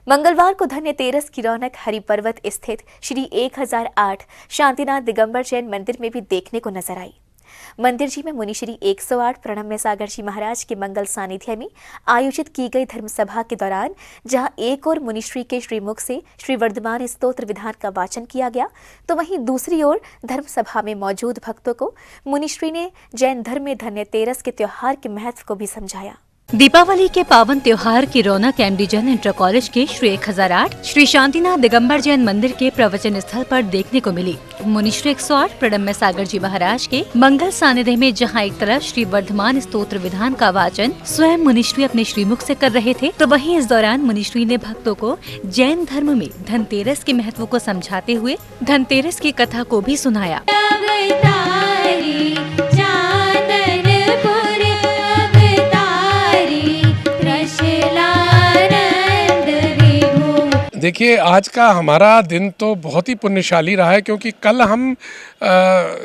मंगलवार को धन्यतेरस की रौनक हरिपर्वत स्थित श्री 1008 शांतिनाथ दिगंबर जैन मंदिर में भी देखने को नजर आई। मंदिर जी में मुनि श्री 108 प्रणम्य सागर जी महाराज के मंगल सानिध्य में आयोजित की गई धर्मसभा के दौरान जहां एक और मुनिश्री के श्रीमुख से श्री वर्धमान स्तोत्र विधान का वाचन किया गया, तो वहीं दूसरी ओर धर्मसभा में मौजूद भक्तों को मुनिश्री ने जैन धर्म में धन्यतेरस के त्योहार के महत्व को भी समझाया। दीपावली के पावन त्योहार की रौनक एमडी जैन इंटर कॉलेज के श्री 1008 श्री शांतिनाथ दिगंबर जैन मंदिर के प्रवचन स्थल पर देखने को मिली। मुनिश्री 108 प्रणम्य सागर जी महाराज के मंगल सानिध्य में जहां एक तरफ श्री वर्धमान स्तोत्र विधान का वाचन स्वयं मुनिश्री अपने श्रीमुख से कर रहे थे, तो वहीं इस दौरान मुनिश्री ने भक्तों को जैन धर्म में धनतेरस के महत्व को समझाते हुए धनतेरस की कथा को भी सुनाया। देखिए, आज का हमारा दिन तो बहुत ही पुण्यशाली रहा है, क्योंकि कल हम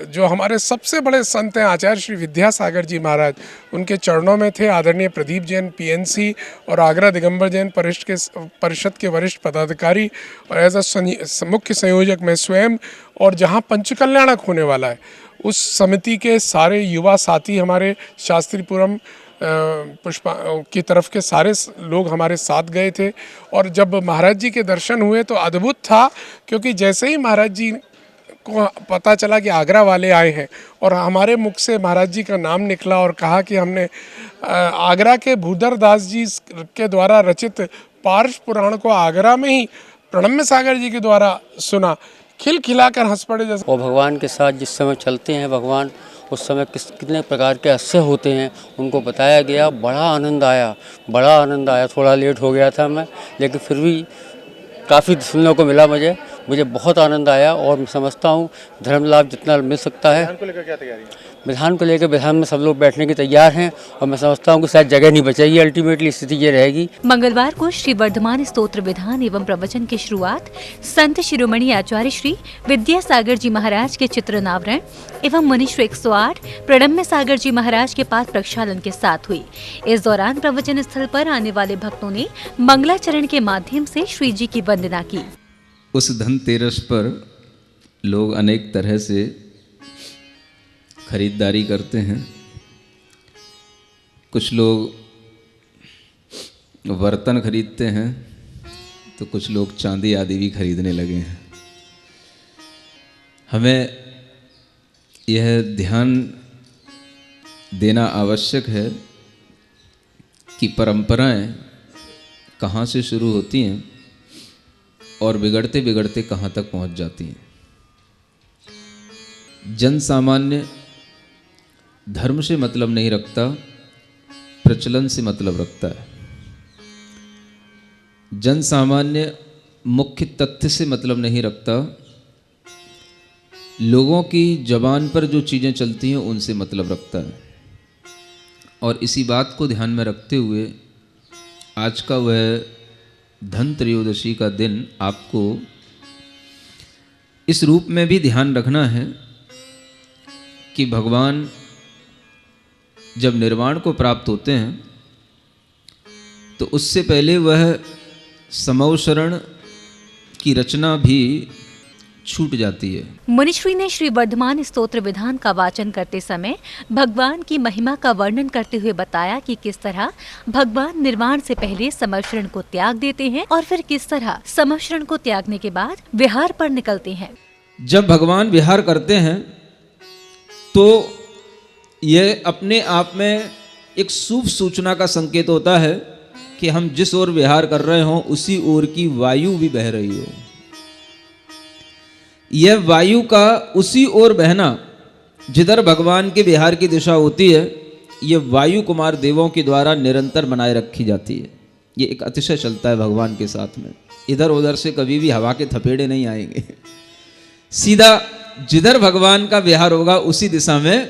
जो हमारे सबसे बड़े संत हैं आचार्य श्री विद्यासागर जी महाराज, उनके चरणों में थे। आदरणीय प्रदीप जैन पीएनसी और आगरा दिगंबर जैन परिषद के वरिष्ठ पदाधिकारी और एज अ मुख्य संयोजक मैं स्वयं, और जहां पंचकल्याणक होने वाला है उस समिति के सारे युवा साथी, हमारे शास्त्रीपुरम पुष्पा की तरफ के सारे लोग हमारे साथ गए थे। और जब महाराज जी के दर्शन हुए तो अद्भुत था, क्योंकि जैसे ही महाराज जी को पता चला कि आगरा वाले आए हैं और हमारे मुख से महाराज जी का नाम निकला और कहा कि हमने आगरा के भूधर दास जी के द्वारा रचित पार्श पुराण को आगरा में ही प्रणम्य सागर जी के द्वारा सुना, खिलखिलाकर हंस पड़े जैसे। और भगवान के साथ जिस समय चलते हैं भगवान, उस समय कितने प्रकार के हास्य होते हैं उनको बताया गया। बड़ा आनंद आया। थोड़ा लेट हो गया था मैं, लेकिन फिर भी काफ़ी सुनने को मिला। मुझे बहुत आनंद आया और मैं समझता हूँ धर्म लाभ जितना मिल सकता है। विधान को लेकर क्या तैयारी है? विधान में सब लोग बैठने की तैयार हैं और मैं समझता हूँ कि शायद जगह नहीं बचेगी। अल्टीमेटली स्थिति ये रहेगी। मंगलवार को श्री वर्धमान स्तोत्र विधान एवं प्रवचन की शुरुआत संत शिरोमणि आचार्य श्री विद्यासागर जी महाराज के चित्रनावरण एवं मुनिश्री 108 प्रणम्य सागर जी महाराज के पाठ प्रक्षालन के साथ हुई। इस दौरान प्रवचन स्थल पर आने वाले भक्तों ने मंगलाचरण के माध्यम से श्री जी की वंदना की। उस धनतेरस पर लोग अनेक तरह से खरीदारी करते हैं। कुछ लोग बर्तन खरीदते हैं, तो कुछ लोग चांदी आदि भी खरीदने लगे हैं। हमें यह ध्यान देना आवश्यक है कि परंपराएं कहाँ से शुरू होती हैं और बिगड़ते बिगड़ते कहाँ तक पहुँच जाती हैं। जन सामान्य धर्म से मतलब नहीं रखता, प्रचलन से मतलब रखता है। जन सामान्य मुख्य तथ्य से मतलब नहीं रखता, लोगों की जबान पर जो चीज़ें चलती हैं उनसे मतलब रखता है। और इसी बात को ध्यान में रखते हुए आज का वह धन त्रयोदशी का दिन आपको इस रूप में भी ध्यान रखना है कि भगवान जब निर्वाण को प्राप्त होते हैं तो उससे पहले वह समौ शरण की रचना भी छूट जाती है। मुनिश्री ने श्री वर्धमान स्तोत्र विधान का वाचन करते समय भगवान की महिमा का वर्णन करते हुए बताया कि किस तरह भगवान निर्वाण से पहले समर्षण को त्याग देते हैं और फिर किस तरह समर्षण को त्यागने के बाद विहार पर निकलते हैं। जब भगवान विहार करते हैं तो यह अपने आप में एक शुभ सूचना का संकेत होता है कि हम जिस ओर विहार कर रहे हों उसी ओर की वायु भी बह रही हो। यह वायु का उसी ओर बहना जिधर भगवान के विहार की दिशा होती है, यह वायु कुमार देवों के द्वारा निरंतर बनाए रखी जाती है। ये एक अतिशय चलता है भगवान के साथ में। इधर उधर से कभी भी हवा के थपेड़े नहीं आएंगे। सीधा जिधर भगवान का विहार होगा उसी दिशा में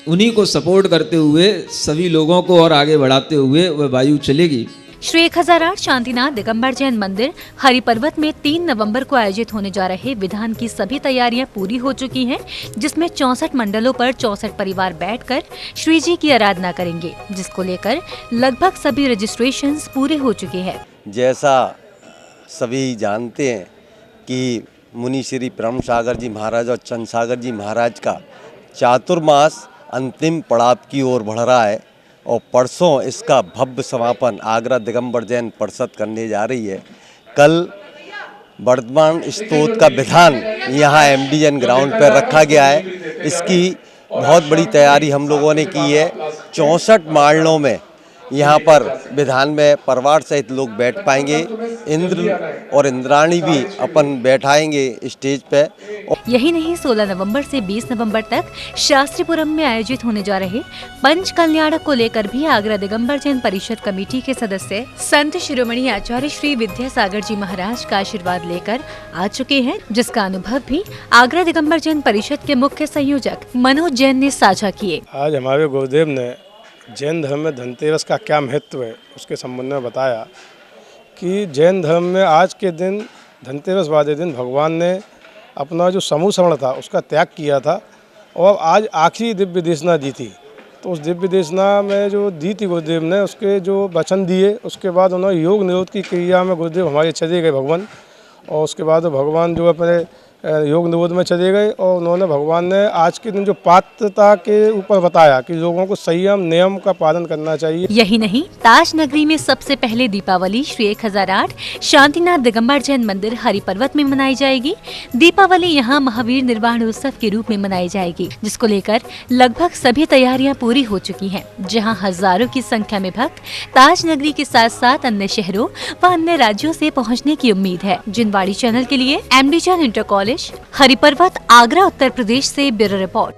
उन्हीं को सपोर्ट करते हुए सभी लोगों को और आगे बढ़ाते हुए वह वायु चलेगी। श्री 1008 शांतिनाथ दिगंबर जैन मंदिर हरिपर्वत में 3 नवंबर को आयोजित होने जा रहे विधान की सभी तैयारियां पूरी हो चुकी हैं, जिसमें 64 मंडलों पर 64 परिवार बैठकर श्री जी की आराधना करेंगे, जिसको लेकर लगभग सभी रजिस्ट्रेशंस पूरे हो चुके हैं। जैसा सभी जानते हैं कि मुनि श्री ब्रह्म सागर जी महाराज और चंद सागर जी महाराज का चातुर्मास अंतिम पड़ाव की ओर बढ़ रहा है और परसों इसका भव्य समापन आगरा दिगंबर जैन परिषद करने जा रही है। कल वर्तमान स्तोत्र का विधान यहाँ MDN ग्राउंड पर रखा गया है। इसकी बहुत बड़ी तैयारी हम लोगों ने की है। 64 मालनों में यहाँ पर विधान में परिवार सहित लोग बैठ पाएंगे। इंद्र और इंद्राणी भी अपन बैठाएंगे स्टेज पे। यही नहीं, 16 नवंबर से 20 नवंबर तक शास्त्रीपुरम में आयोजित होने जा रहे पंच कल्याणक को लेकर भी आगरा दिगंबर जैन परिषद कमेटी के सदस्य संत शिरोमणि आचार्य श्री विद्यासागर जी महाराज का आशीर्वाद लेकर आ चुके हैं, जिसका अनुभव भी आगरा दिगंबर जैन परिषद के मुख्य संयोजक मनोज जैन ने साझा किए। आज हमारे गुरुदेव ने जैन धर्म में धनतेरस का क्या महत्व है उसके संबंध में बताया कि जैन धर्म में आज के दिन धनतेरस वाले दिन भगवान ने अपना जो समूह श्रवण था उसका त्याग किया था और आज आखिरी दिव्य देशना दी थी। तो उस दिव्य देशना में जो दी थी गुरुदेव ने, उसके जो वचन दिए, उसके बाद उन्होंने योग निरोध की क्रिया में गुरुदेव हमारे चले गए भगवान। और उसके बाद भगवान जो अपने योग निरोध में चले गए और उन्होंने भगवान ने आज के दिन जो पात्रता के ऊपर बताया कि लोगों को संयम नियम का पालन करना चाहिए। यही नहीं, ताज नगरी में सबसे पहले दीपावली श्री 1008 शांतिनाथ दिगंबर जैन मंदिर हरिपर्वत में मनाई जाएगी। दीपावली यहाँ महावीर निर्वाण उत्सव के रूप में मनाई जाएगी, जिसको लेकर लगभग सभी तैयारियां पूरी हो चुकी हैं, जहाँ हजारों की संख्या में भक्त ताज नगरी के साथ साथ अन्य शहरों व अन्य राज्यों से पहुँचने की उम्मीद है। जिनवाड़ी चैनल के लिए MD Jain inter college Hariparvat Agra Uttar Pradesh से ब्यूरो रिपोर्ट।